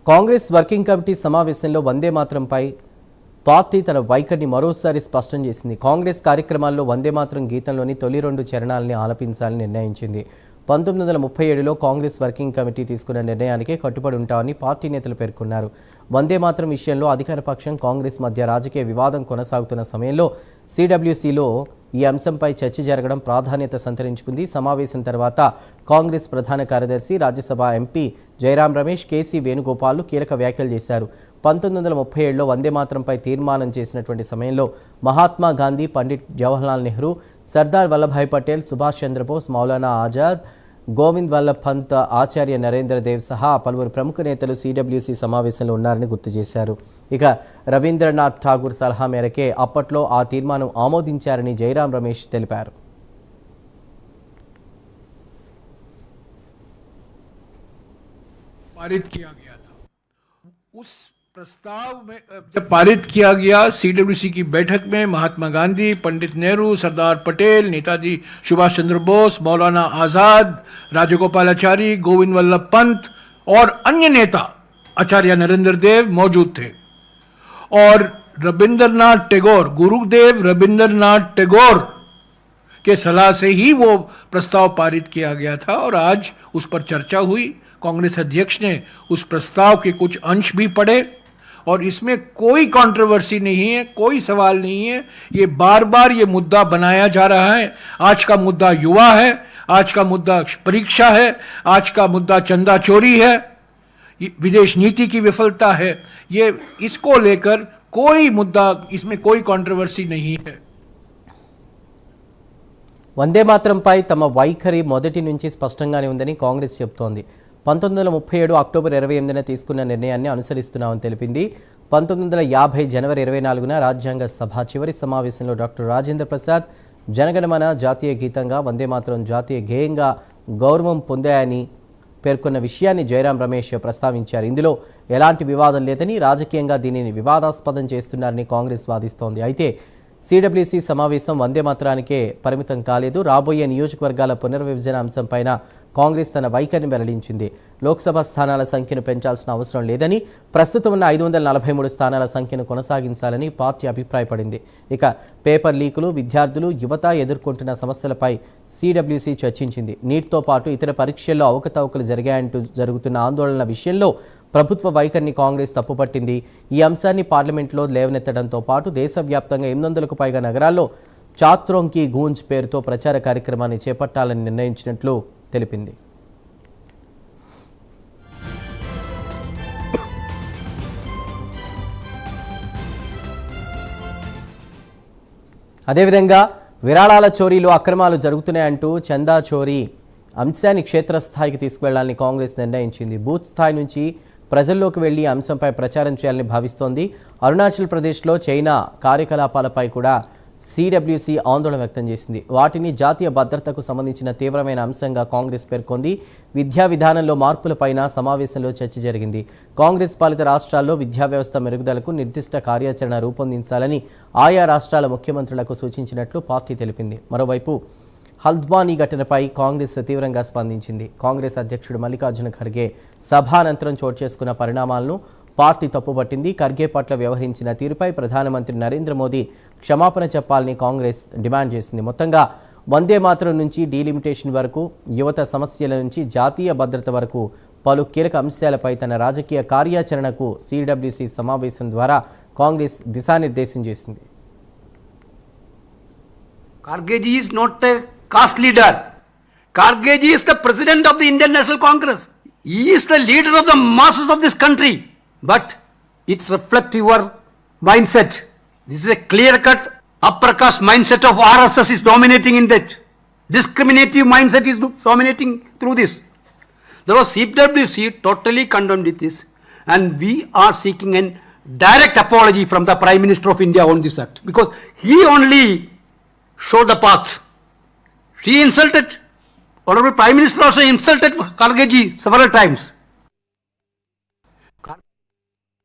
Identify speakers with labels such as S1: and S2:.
S1: Congress working committee సమావేశంలో వందే మాతరంపై party తన వైఖరిని మరోసారి స్పష్టం చేసింది. కాంగ్రెస్ కార్యక్రమాల్లో వందే మాతరం గీతంలోని తొలి 2 చరణాలని ఆలపించాలని నిర్ణయించింది. 1937లో కాంగ్రెస్ వర్కింగ్ కమిటీ తీసుకున్న నిర్ణయానికే కట్టుబడి ఉంటామని పార్టీ నేతలు పేర్కొన్నారు. వందే మాతరం విషయంలో అధికార పక్షం కాంగ్రెస్ మధ్య రాజకీయ వివాదం కొనసాగుతున్న సమయంలో సిడబ్ల్యూసీలో ఈ అంశంపై చర్చ జరగడం ప్రాధాన్యత సంతరించుకుంది. సమావేశం తర్వాత కాంగ్రెస్ ప్రధాన కార్యదర్శి, రాజ్యసభ ఎంపీ జయరాం రమేష్, కేసీ వేణుగోపాల్ కీలక వ్యాఖ్యలు చేశారు. 1937లో వందే మాతరంపై తీర్మానం చేసినటువంటి సమయంలో మహాత్మా గాంధీ, పండిట్ జవహర్లాల్ నెహ్రూ, సర్దార్ వల్లభాయ్ పటేల్, సుభాష్ చంద్రబోస్, మౌలానా ఆజాద్, గోవింద్ వల్లభ్ పంత్, ఆచార్య నరేంద్ర దేవ్ సహా పలువురు ప్రముఖ నేతలు సిడబ్ల్యూసీ సమావేశంలో ఉన్నారని గుర్తు చేశారు. ఇక రవీంద్రనాథ్ ఠాగూర్ సలహా మేరకే అప్పట్లో ఆ తీర్మానం ఆమోదించారని జయరాం రమేష్ తెలిపారు.
S2: पारित किया गया था। उस प्रस्ताव में जब पारित किया गया सीडब्ल्यूसी की बैठक में महात्मा गांधी, पंडित नेहरू, सरदार पटेल, नेताजी सुभाष चंद्र बोस, मौलाना आजाद, राजगोपालाचारी, गोविंद वल्लभ पंत और अन्य नेता आचार्य नरेंद्र देव मौजूद थे और रविंद्रनाथ टैगोर, गुरुदेव रविंद्रनाथ टैगोर के सलाह से ही वो प्रस्ताव पारित किया गया था और आज उस पर चर्चा हुई। कांग्रेस अध्यक्ष ने उस प्रस्ताव के कुछ अंश भी पढ़े और इसमें कोई कंट्रोवर्सी नहीं है, कोई सवाल नहीं है। ये बार बार ये मुद्दा बनाया जा रहा है। आज का मुद्दा युवा है, आज का मुद्दा परीक्षा है, आज का मुद्दा चंदा चोरी है, विदेश नीति की विफलता है। ये इसको लेकर कोई मुद्दा, इसमें कोई कंट्रोवर्सी नहीं है।
S1: వందే మాతరంపై తమ వైఖరి మొదటి నుంచి స్పష్టంగానే ఉందని కాంగ్రెస్ చెబుతోంది. 1937 అక్టోబర్ 28న తీసుకున్న నిర్ణయాన్ని అనుసరిస్తున్నామని తెలిపింది. 1950 జనవరి 24న రాజ్యాంగ సభ చివరి సమావేశంలో డాక్టర్ రాజేంద్ర ప్రసాద్ జనగణమన జాతీయ గీతంగా, వందే మాతరం జాతీయ గేయంగా గౌరవం పొందాయని పేర్కొన్న విషయాన్ని జయరాం రమేష్ ప్రస్తావించారు. ఇందులో ఎలాంటి వివాదం లేదని, రాజకీయంగా దీనిని వివాదాస్పదం చేస్తున్నారని కాంగ్రెస్ వాదిస్తోంది. అయితే సిడబ్ల్యూసీ సమావేశం వందే మాతరానికే పరిమితం కాలేదు. రాబోయే నియోజకవర్గాల పునర్విభజన అంశంపైన కాంగ్రెస్ తన వైఖరిని వెల్లడించింది. లోక్సభ స్థానాల సంఖ్యను పెంచాల్సిన అవసరం లేదని, ప్రస్తుతం ఉన్న 543 స్థానాల సంఖ్యను కొనసాగించాలని పార్టీ అభిప్రాయపడింది. ఇక పేపర్ లీకులు, విద్యార్థులు, యువత ఎదుర్కొంటున్న సమస్యలపై సిడబ్ల్యూసీ చర్చించింది. నీట్తో పాటు ఇతర పరీక్షల్లో అవకతవకలు జరిగాయంటూ జరుగుతున్న ఆందోళనల విషయంలో ప్రభుత్వ వైఖరిని కాంగ్రెస్ తప్పుపట్టింది. ఈ అంశాన్ని పార్లమెంట్లో లేవనెత్తడంతో పాటు దేశవ్యాప్తంగా 800కు పైగా నగరాల్లో చాత్రోంకి గూంజ్ పేరుతో ప్రచార కార్యక్రమాన్ని చేపట్టాలని నిర్ణయించినట్లు తెలిపింది. అదేవిధంగా విరాళాల చోరీలు, అక్రమాలు జరుగుతున్నాయంటూ చందా చోరీ అంశాన్ని క్షేత్రస్థాయికి తీసుకువెళ్లాలని కాంగ్రెస్ నిర్ణయించింది. బూత్ స్థాయి నుంచి ప్రజల్లోకి వెళ్లి అంశంపై ప్రచారం చేయాలని భావిస్తోంది. అరుణాచల్ ప్రదేశ్లో చైనా కార్యకలాపాలపై కూడా సిడబ్ల్యూసీ ఆందోళన వ్యక్తం చేసింది. వాటిని జాతీయ భద్రతకు సంబంధించిన తీవ్రమైన అంశంగా కాంగ్రెస్ పేర్కొంది. విద్యా విధానంలో మార్పులపైన సమావేశంలో చర్చ జరిగింది. కాంగ్రెస్ పాలిత రాష్ట్రాల్లో విద్యా వ్యవస్థ మెరుగుదలకు నిర్దిష్ట కార్యాచరణ రూపొందించాలని ఆయా రాష్ట్రాల ముఖ్యమంత్రులకు సూచించినట్లు పార్టీ తెలిపింది. మరోవైపు హల్ద్వానీ ఘటనపై కాంగ్రెస్ తీవ్రంగా స్పందించింది. కాంగ్రెస్ అధ్యక్షుడు మల్లికార్జున ఖర్గే సభానంతరం చోటు చేసుకున్న పరిణామాలను పార్టీ తప్పుపట్టింది. ఖర్గే పట్ల వ్యవహరించిన తీరుపై ప్రధానమంత్రి నరేంద్ర మోదీ క్షమాపణ చెప్పాలని కాంగ్రెస్ డిమాండ్ చేసింది. మొత్తంగా వందే మాతరం నుంచి డీలిమిటేషన్ వరకు, యువత సమస్యల నుంచి జాతీయ భద్రత వరకు పలు కీలక అంశాలపై తన రాజకీయ కార్యాచరణకు సిడబ్ల్యూసీ సమావేశం ద్వారా కాంగ్రెస్ దిశానిర్దేశం చేసింది.
S3: Kharge ji is not a caste leader. Kharge ji is the president of the Indian National Congress. He is the leader of the masses of this country. But it reflects your mindset. This is a clear-cut upper caste mindset of RSS is dominating in that. Discriminative mindset is dominating through this. Therefore, CWC totally condemned this, and we are seeking a direct apology from the Prime Minister of India on this act, because he only showed the path. He insulted, Honorable Prime Minister also insulted Kharge ji several times.